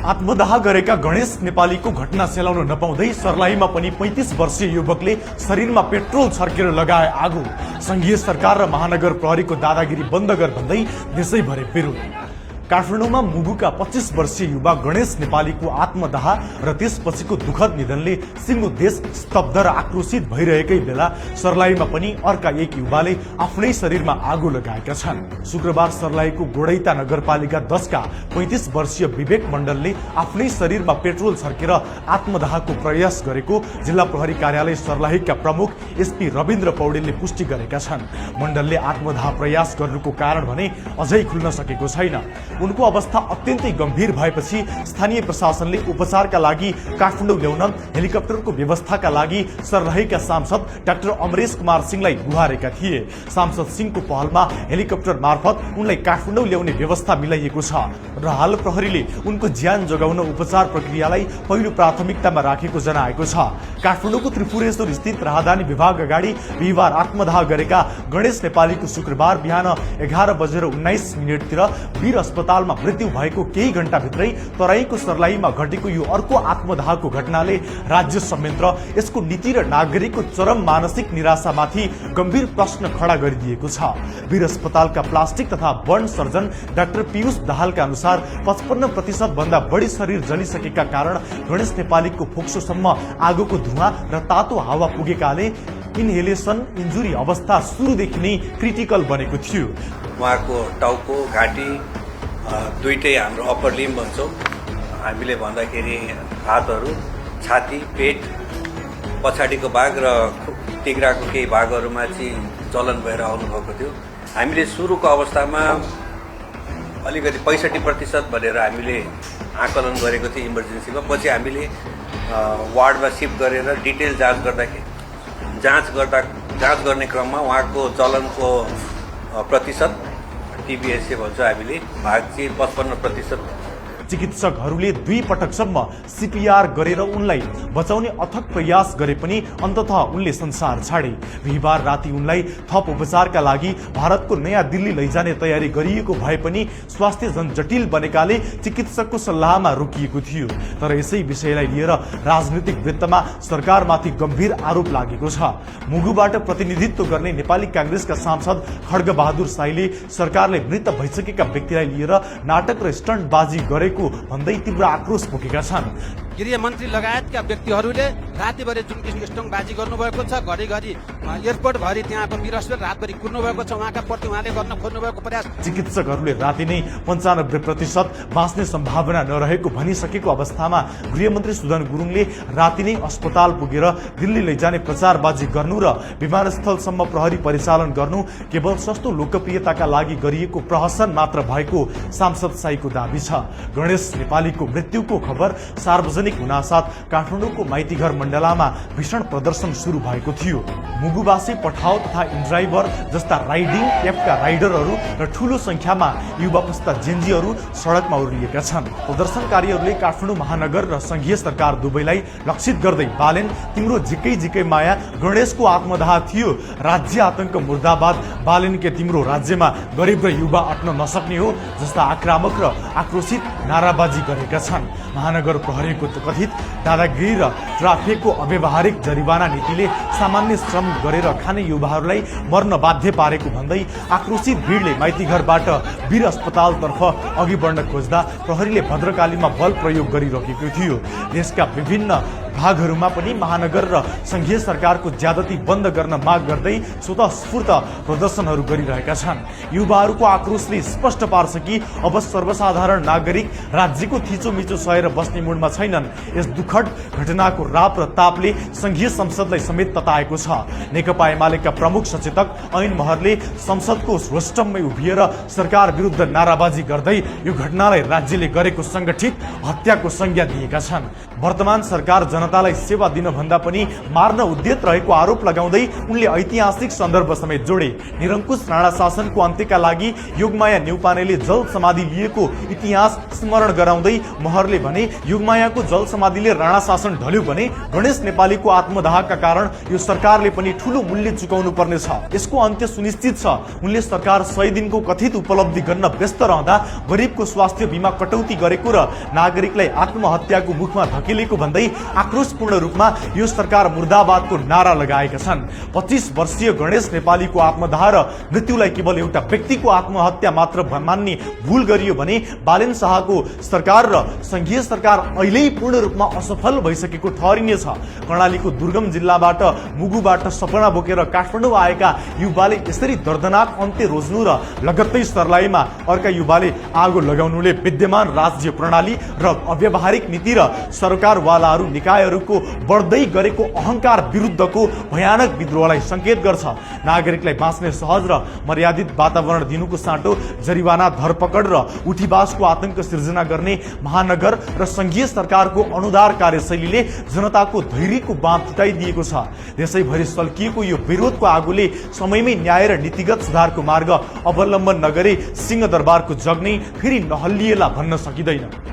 आत्मदाह गरेका गणेश नेपालीको घटना सेलाउन नपाउँदै सर्लाहीमा पनि 35 वर्षीय युवकले शरीरमा पेट्रोल छर्केर लगाए आगो। संघीय सरकार र महानगर प्रहरीको दादागिरी बन्द गर भन्दै देशैभरि विरोध। काठमाडौँमा मुगुका 25 वर्षीय युवा गणेश नेपालीको आत्मदाह र त्यसपछिको दुखद निधनले सिङ्गो देश स्तब्ध र आक्रोशित भइरहेकै बेला सर्लाहीमा पनि अर्का एक युवाले आफ्नै शरीरमा आगो लगाएका छन्। शुक्रबार सर्लाहीको गोडैता नगरपालिका 10 का 35 वर्षीय विवेक मण्डलले आफ्नै शरीरमा पेट्रोल छर्केर आत्मदाहको प्रयास गरेको जिल्ला प्रहरी कार्यालय सर्लाहीका प्रमुख एसपी रविन्द्र पौडेलले पुष्टि गरेका छन्। मण्डलले आत्मदाह प्रयास गर्नुको कारण भने अझै खुल्न सकेको छैन। उनको अवस्था अत्यन्तै गम्भीर भएपछि स्थानीय प्रशासनले उपचारका लागि काठमाडौँ ल्याउन हेलिकप्टरको व्यवस्थाका लागि सर्लाहीका सांसद डाक्टर अमरेश कुमार सिंहलाई गुहारेका थिए। सांसद सिंहको पहलमा हेलिकप्टर मार्फत उनलाई काठमाडौँ ल्याउने व्यवस्था मिलाइएको छ र हाल प्रहरीले उनको ज्यान जोगाउन उपचार प्रक्रियालाई पहिलो प्राथमिकतामा राखेको जनाएको छ। काठमाडौँको त्रिपुरेश्वर स्थित राहदानी विभाग अगाडि बिहिबार आत्मदाह गरेका गणेश नेपालीको शुक्रबार बिहान 11:19 तिर वीर अस्पतालमा मृत्यु भएको केही घण्टाभित्रै तराईको सर्लाहीमा घटेको यो अर्को आत्मदाहको घटनाले राज्य समेत र यसको नीति र नागरिकको चरम मानसिक निराशामाथि गम्भीर प्रश्न खडा गरिदिएको छ। वीर अस्पतालका प्लास्टिक तथा वन सर्जन डाक्टर पीयूष दाहालका अनुसार 55% भन्दा बढी शरीर जलिसकेका कारण गणेश नेपालीको फोक्सोसम्म आगोको धुवाँ र तातो हावा पुगेकाले इन्हेलेसन इन्जुरी अवस्था सुरुदेखि नै क्रिटिकल बनेको थियो। उहाँको टाउको घाँटी दुईटै हाम्रो अप्पर लिम्ब भन्छौँ हामीले भन्दाखेरि हातहरू छाती पेट पछाडिको भाग र तिग्राको केही भागहरूमा चाहिँ जलन भएर आउनुभएको थियो। हामीले सुरुको अवस्थामा अलिकति 65% भनेर हामीले आकलन गरेको थियो इमर्जेन्सीमा। पछि हामीले वार्डमा सिफ्ट गरेर डिटेल जाँच गर्ने क्रममा उहाँको जलनको प्रतिशत टिबिएसए भन्छ हामीले भाग चाहिँ 55%। चिकित्सकहरूले 2 पटकसम्म सीपीआर गरेर उनलाई बचाउने अथक प्रयास गरे पनि अन्ततः उनले संसार छाडे। बिहिबार राति उनलाई थप उपचारका लागि भारतको नयाँ दिल्ली लैजाने तयारी गरिएको भए पनि स्वास्थ्य झन जटिल बनेकाले चिकित्सकको सल्लाहमा रोकिएको थियो। तर यसै विषयलाई लिएर राजनीतिक वृत्तमा सरकारमाथि गम्भीर आरोप लागेको छ। मुगुबाट प्रतिनिधित्व गर्ने नेपाली कांग्रेसका सांसद खड्गबहादुर साईले सरकारले मृत भइसकेका व्यक्तिलाई लिएर नाटक र स्टन्टबाजी गरेको भन्दै तीव्र आक्रोश पोखेका छन्। गृहमन्त्री लगायतका व्यक्तिहरूले रातिभरि जुन किसिमको स्टङबाजी गर्नुभएको छ, घरिघरि एयरपोर्टभरि त्यहाँको वीर रातभरि कुर्नु भएको छ, उहाँका प्रति उहाँले गर्न खोज्नुभएको प्रयास। चिकित्सकहरूले राति नै 95% बाँच्ने सम्भावना नरहेको भनिसकेको अवस्थामा गृहमन्त्री सुदन गुरुङले राति नै अस्पताल पुगेर दिल्ली लैजाने प्रचारबाजी गर्नु र विमानस्थलसम्म प्रहरी परिचालन गर्नु केवल सस्तो लोकप्रियताका लागि गरिएको प्रहसन मात्र भएको सांसद साईको दाबी छ। गणेश नेपालीको मृत्युको खबर सार्वजनिक हुनासाथ काठमाडौँको माइतीघर मण्डलामा भीषण प्रदर्शन सुरु भएको थियो। मुगुबासी पठाउ तथा इनड्राइभर जस्ता राइडिङ एपका राइडरहरू र ठूलो संख्यामा युवा पुस्ता जेन्जीहरू सडकमा उर्लिएका छन्। प्रदर्शनकारीहरूले काठमाडौँ महानगर र संघीय सरकार दुवैलाई लक्षित गर्दै बालेन तिम्रो झिकै माया गणेशको आत्मदाह थियो, राज्य आतंक मुर्दाबाद, बालेन के तिम्रो राज्यमा गरिब र युवा अट्न नसक्ने हो जस्ता आक्रामक र आक्रोशित नाराबाजी गरेका छन्। महानगर प्रहरीको कथित दादागिरी र ट्राफिकको अव्यावहारिक जरिवाना नीतिले सामान्य श्रम गरेर खाने युवाहरूलाई मर्न बाध्य पारेको भन्दै आक्रोशित भिडले माइतीघरबाट वीर अस्पतालतर्फ अघि बढ्न खोज्दा प्रहरीले भद्रकालीमा बल प्रयोग गरिरहेको थियो। देशका विभिन्न भागहरूमा पनि महानगर र संघीय सरकारको ज्यादती बन्द गर्न माग गर्दै स्वतःस्फूर्त प्रदर्शनहरू गरिरहेका छन्। युवाहरूको आक्रोशले स्पष्ट पार्छ कि अब सर्वसाधारण नागरिक राज्यको थिचोमिचो सहेर बस्ने मुडमा छैनन्। यस दुखद घटनाको राप र तापले संघीय संसदलाई समेत तताएको छ। नेकपा एमालेका प्रमुख सचेतक ऐन महरले संसदको रोस्टममै उभिएर सरकार विरुद्ध नाराबाजी गर्दै यो घटनालाई राज्यले गरेको संगठित हत्याको संज्ञा दिएका छन्। वर्तमान सरकार जनतालाई सेवा दिन भन्दा पनि मार्न उद्यत रहेको आरोप लगाउँदै उनले ऐतिहासिक सन्दर्भ समेत जोडे। निरङ्कुश राणा शासनको अन्त्यका लागि योगमाया न्यौपानेले जल समाधि लिएको इतिहास स्मरण गराउँदै महरले भने योगमायाको जल समाधिले राणा शासन ढल्यो भने गणेश नेपालीको आत्मदाहका कारण यो सरकारले पनि ठूलो मूल्य चुकाउनु पर्नेछ। यसको अन्त्य सुनिश्चित छ। उनले सरकार 100 दिनको कथित उपलब्धि गर्न व्यस्त रहँदा गरिबको स्वास्थ्य बीमा कटौती गरेको र नागरिकलाई आत्महत्याको मुखमा धकेलेको भन्दै आक्रोशपूर्ण रूपमा यो सरकार मुर्दाबादको नारा लगाएका छन्। 25 वर्षीय गणेश नेपालीको आत्मदाह र मृत्युलाई केवल एउटा व्यक्तिको आत्महत्या मात्र मान्ने भूल गरियो भने बालेन शाहको सरकार र संघीय सरकार अहिल्यै पूर्ण रूपमा असफल भइसकेको ठहरिनेछ। कर्णालीको दुर्गम जिल्लाबाट मुगुबाट सपना बोकेर काठमाडौँ आएका युवाले यसरी दर्दनाक अन्त्य रोज्नु र लगत्तै सर्लाहीमा अर्का युवाले आगो लगाउनुले विद्यमान राज्य प्रणाली र अव्यावहारिक नीति र सरकारवालाहरू निकायहरूको बढ्दै गरेको अहंकार विरुद्धको भयानक विद्रोहलाई संकेत गर्छ। नागरिकलाई बाँच्ने सहज र मर्यादित वातावरण दिनुको साटो जरिवाना, धरपकड र उठीबासको आतंक सिर्जना गर्ने महानगर र संघीय सरकारको अनुदार कार्यशैलीले जनताको धैर्यको बाँध फुटाइदिएको छ। देशैभरि सल्किएको यो विरोधको आगोले समयमै न्याय र नीतिगत सुधारको मार्ग अवलम्बन नगरे सिंहदरबारको जग नै फेरि नहल्लिएला भन्न सकिँदैन।